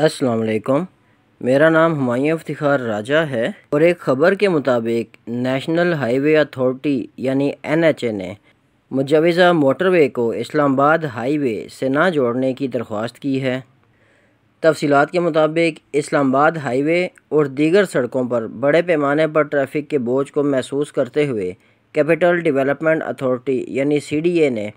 السلام علیکم، میرا نام ہمایوں افتخار راجہ ہے اور ایک خبر کے مطابق نیشنل ہائی وے اتھارٹی یعنی NHA نے مجوزہ موٹر وے کو اسلام آباد ہائی وے سے نہ جوڑنے کی درخواست کی ہے۔ تفصیلات کے مطابق اسلام آباد ہائی وے اور دیگر سڑکوں پر بڑے پیمانے پر ٹریفک کے بوجھ کو محسوس کرتے ہوئے کیپٹل ڈیولپمنٹ اتھارٹی یعنی CDA نے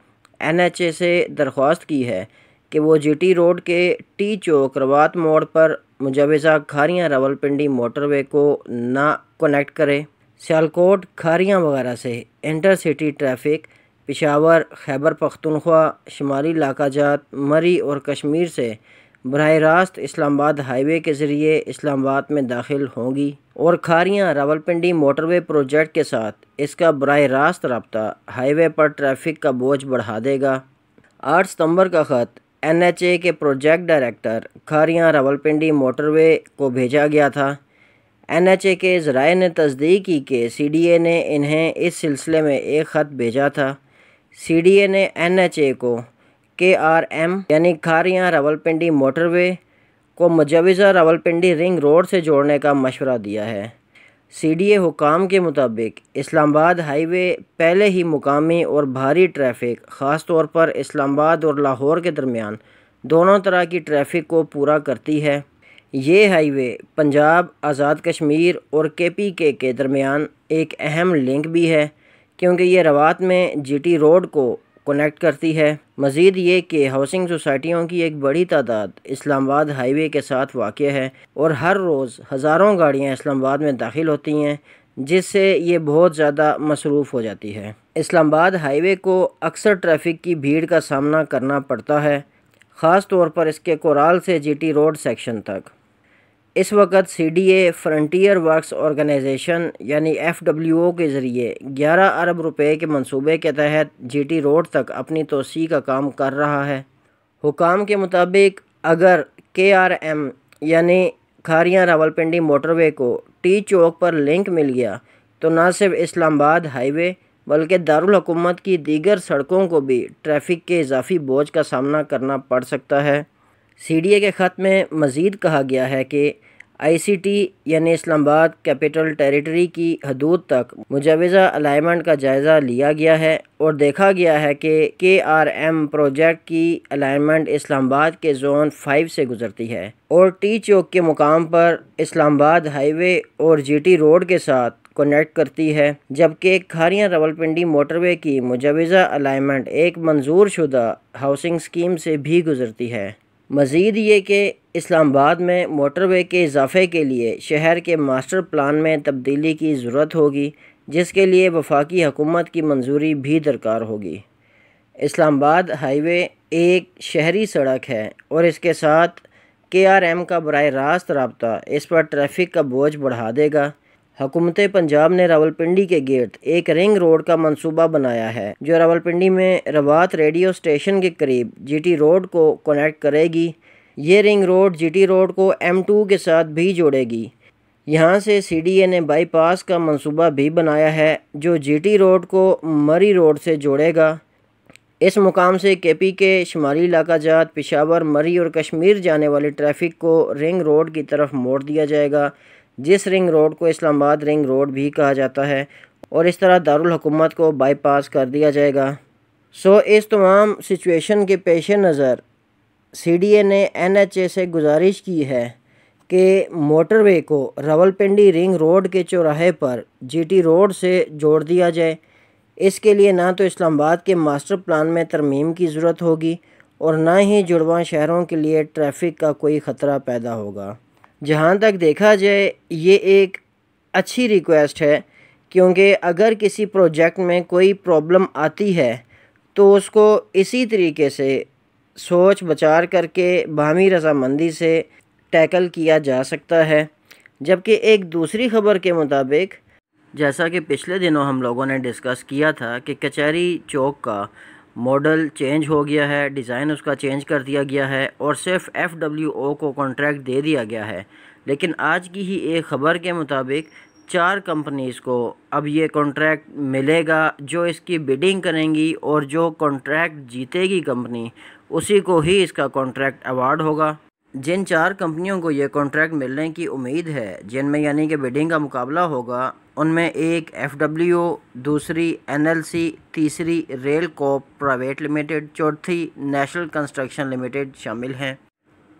NHA سے درخواست کی ہے کہ وہ GT روڈ کے ٹی چوک روات موڑ پر مجوزہ کھاریاں راولپنڈی موٹر وے کو نہ کنیکٹ کرے۔ سیالکوٹ، کھاریاں وغیرہ سے inter city traffic Peshawar, Khyber Pakhtunkhwa, شمالی علاقہ جات، مری اور کشمیر سے براہ راست اسلام آباد ہائی وے کے ذریعے اسلام آباد میں داخل ہوں گی اور کھاریاں راولپنڈی موٹر وے پروجیکٹ کے ساتھ اس کا براہ راست رابطہ ہائی وے پر ٹریفک کا بوجھ بڑھا دے گا۔ 8 ستمبر کا خط NHA کے project director Kharian Rawalpindi motorway کو بھیجا گیا تھا۔ NHA کے ذرائع نے تصدیق کی کہ CDA نے انہیں اس سلسلے میں ایک خط بھیجا تھا۔ CDA نے NHA کو KRM یعنی کھاریاں راولپنڈی موٹر وے کو مجوزہ راولپنڈی رنگ روڈ سے جوڑنے کا مشورہ دیا ہے۔ CDA حکام کے مطابق اسلام آباد ہائی وے پہلے ہی مقامی اور بھاری ٹریفک خاص طور پر اسلام آباد اور لاہور کے درمیان دونوں طرح کی ٹریفک کو پورا کرتی ہے۔ یہ ہائی وے پنجاب، آزاد کشمیر اور KPK کے درمیان ایک اہم لنک بھی ہے کیونکہ یہ روات میں GT روڈ کو کنیکٹ کرتی ہے۔ مزید یہ کہ ہاؤسنگ سوسائٹیوں کی ایک بڑی تعداد اسلام آباد ہائی وے کے ساتھ واقع ہے اور ہر روز ہزاروں گاڑیاں اسلام آباد میں داخل ہوتی ہیں جس سے یہ بہت زیادہ مصروف ہو جاتی ہے۔ اسلام آباد ہائی وے کو اکثر ٹریفک کی بھیڑ کا سامنا کرنا پڑتا ہے، خاص طور پر اس کے کورال سے GT روڈ سیکشن تک۔ اس وقت CDA فرنٹیئر ورکس آرگنائزیشن یعنی FWO کے ذریعے 11 ارب روپے کے منصوبے کے تحت GT روڈ تک اپنی توسیع کا کام کر رہا ہے۔ حکام کے مطابق اگر KRM یعنی کھاریاں راولپنڈی موٹر وے کو ٹی چوک پر لنک مل گیا تو نہ صرف اسلام آباد ہائی وے بلکہ دارالحکومت کی دیگر سڑکوں کو بھی ٹریفک کے اضافی بوجھ کا سامنا کرنا پڑ سکتا ہے۔ CDA کے خط میں مزید کہا گیا ہے کہ ICT یعنی اسلام آباد کیپٹل ٹیریٹری کی حدود تک مجوزہ الائنمنٹ کا جائزہ لیا گیا ہے اور دیکھا گیا ہے کہ KRM پروجیکٹ کی الائنمنٹ اسلام آباد کے زون 5 سے گزرتی ہے اور ٹی چوک کے مقام پر اسلام آباد ہائی وے اور GT روڈ کے ساتھ کنیکٹ کرتی ہے، جبکہ کھاریاں راولپنڈی موٹر وے کی مجوزہ الائنمنٹ ایک منظور شدہ ہاؤسنگ اسکیم سے بھی گزرتی ہے۔ مزید یہ کہ اسلام آباد میں موٹر وے کے اضافے کے لیے شہر کے ماسٹر پلان میں تبدیلی کی ضرورت ہوگی جس کے لیے وفاقی حکومت کی منظوری بھی درکار ہوگی۔ اسلام آباد ہائی وے ایک شہری سڑک ہے اور اس کے ساتھ KRM کا براہ راست رابطہ اس پر ٹریفک کا بوجھ بڑھا دے گا۔ حکومت پنجاب نے راولپنڈی کے گرد ایک رنگ روڈ کا منصوبہ بنایا ہے جو راولپنڈی میں روات ریڈیو اسٹیشن کے قریب GT روڈ کو کنیکٹ کرے گی۔ یہ رنگ روڈ GT روڈ کو M2 کے ساتھ بھی جوڑے گی۔ یہاں سے CDA نے بائی پاس کا منصوبہ بھی بنایا ہے جو GT روڈ کو مری روڈ سے جوڑے گا۔ اس مقام سے KPK، شمالی علاقہ جات، پشاور، مری اور کشمیر جانے والے ٹریفک کو رنگ روڈ کی طرف موڑ دیا جائے گا، جس رنگ روڈ کو اسلام آباد رنگ روڈ بھی کہا جاتا ہے، اور اس طرح دارالحکومت کو بائی پاس کر دیا جائے گا۔ اس تمام سچویشن کے پیش نظر CDA نے NHA سے گزارش کی ہے کہ موٹر وے کو راولپنڈی رنگ روڈ کے چوراہے پر GT روڈ سے جوڑ دیا جائے۔ اس کے لیے نہ تو اسلام آباد کے ماسٹر پلان میں ترمیم کی ضرورت ہوگی اور نہ ہی جڑواں شہروں کے لیے ٹریفک کا کوئی خطرہ پیدا ہوگا۔ جہاں تک دیکھا جائے یہ ایک اچھی ریکویسٹ ہے کیونکہ اگر کسی پروجیکٹ میں کوئی پرابلم آتی ہے تو اس کو اسی طریقے سے سوچ بچار کر کے باہمی رضامندی سے ٹیکل کیا جا سکتا ہے۔ جبکہ ایک دوسری خبر کے مطابق جیسا کہ پچھلے دنوں ہم لوگوں نے ڈسکس کیا تھا کہ کچہری چوک کا ماڈل چینج ہو گیا ہے، ڈیزائن اس کا چینج کر دیا گیا ہے اور صرف FWO کو کانٹریکٹ دے دیا گیا ہے، لیکن آج کی ہی ایک خبر کے مطابق 4 کمپنیز کو اب یہ کانٹریکٹ ملے گا جو اس کی بیڈنگ کریں گی اور جو کانٹریکٹ جیتے گی کمپنی اسی کو ہی اس کا کانٹریکٹ ایوارڈ ہوگا۔ جن 4 کمپنیوں کو یہ کانٹریکٹ ملنے کی امید ہے، جن میں یعنی کہ بڈنگ کا مقابلہ ہوگا، ان میں ایک FWO، دوسری NLC، تیسری ریل کوپ پرائیویٹ لمیٹڈ، چوتھی نیشنل کنسٹرکشن لمیٹڈ شامل ہیں۔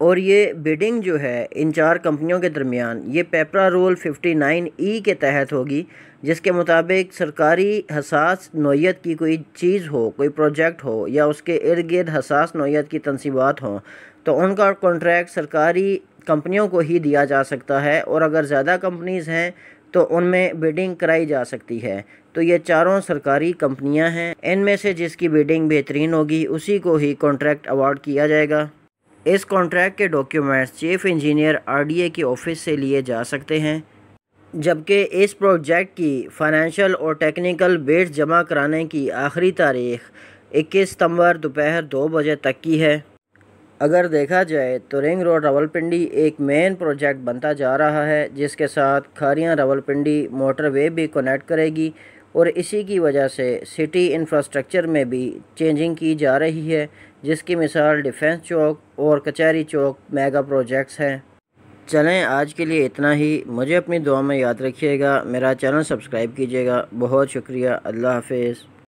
اور یہ بڈنگ جو ہے ان 4 کمپنیوں کے درمیان یہ پیپرا رول 59E کے تحت ہوگی، جس کے مطابق سرکاری حساس نوعیت کی کوئی چیز ہو، کوئی پروجیکٹ ہو یا اس کے ارد گرد حساس نوعیت کی تنصیبات ہوں تو ان کا کانٹریکٹ سرکاری کمپنیوں کو ہی دیا جا سکتا ہے، اور اگر زیادہ کمپنیز ہیں تو ان میں بڈنگ کرائی جا سکتی ہے۔ تو یہ 4 سرکاری کمپنیاں ہیں، ان میں سے جس کی بڈنگ بہترین ہوگی اسی کو ہی کانٹریکٹ ایوارڈ کیا جائے گا۔ اس کانٹریکٹ کے ڈاکیومنٹس چیف انجینئر RDA کی آفس سے لیے جا سکتے ہیں، جبکہ اس پروجیکٹ کی فائنینشیل اور ٹیکنیکل بڈز جمع کرانے کی آخری تاریخ 21 ستمبر دوپہر 2 بجے تک کی ہے۔ اگر دیکھا جائے تو رنگ روڈ راولپنڈی ایک مین پروجیکٹ بنتا جا رہا ہے، جس کے ساتھ کھاریاں راولپنڈی موٹر وے بھی کنیکٹ کرے گی، اور اسی کی وجہ سے سٹی انفراسٹرکچر میں بھی چینجنگ کی جا رہی ہے، جس کی مثال ڈیفنس چوک اور کچہری چوک میگا پروجیکٹس ہیں۔ چلیں آج کے لیے اتنا ہی، مجھے اپنی دعا میں یاد رکھیے گا، میرا چینل سبسکرائب کیجیے گا۔ بہت شکریہ، اللہ حافظ۔